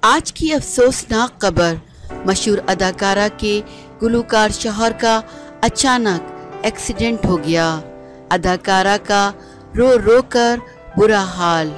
آج کی افسوسناک خبر مشہور اداکارہ کے گلوکار شوہر کا اچانک ایکسیڈنٹ ہو گیا۔ اداکارہ کا رو رو کر برا حال۔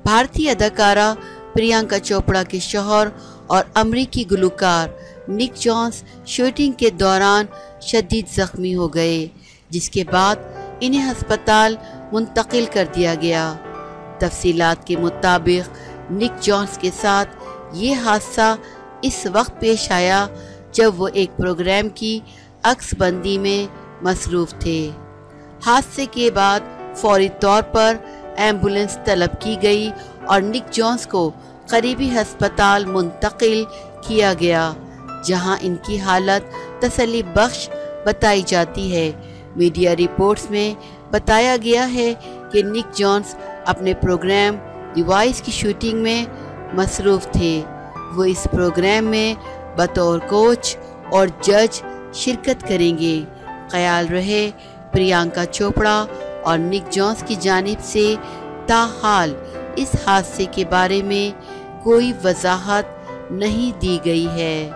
بھارتی اداکارہ پریانکا چوپڑا کے شوہر اور امریکی گلوکار نک جونس شوٹنگ کے دوران شدید زخمی ہو گئے، جس کے بعد انہیں ہسپتال منتقل کر دیا گیا۔ تفصیلات کے مطابق نک جونس کے ساتھ یہ حادثہ اس وقت پیش آیا جب وہ ایک پروگرام کی عکس بندی میں مصروف تھے۔ حادثے کے بعد فوری طور پر ایمبولنس طلب کی گئی اور نک جونس کو قریبی ہسپتال منتقل کیا گیا، جہاں ان کی حالت تسلی بخش بتائی جاتی ہے۔ میڈیا رپورٹس میں بتایا گیا ہے کہ نک جونس اپنے پروگرام دی وائس کی شوٹنگ میں مصروف تھے۔ وہ اس پروگرام میں بطور کوچ اور جج شرکت کریں گے۔ خیال رہے پریانکا چوپڑا اور نک جونس کی جانب سے تاحال اس حادثے کے بارے میں کوئی وضاحت نہیں دی گئی ہے۔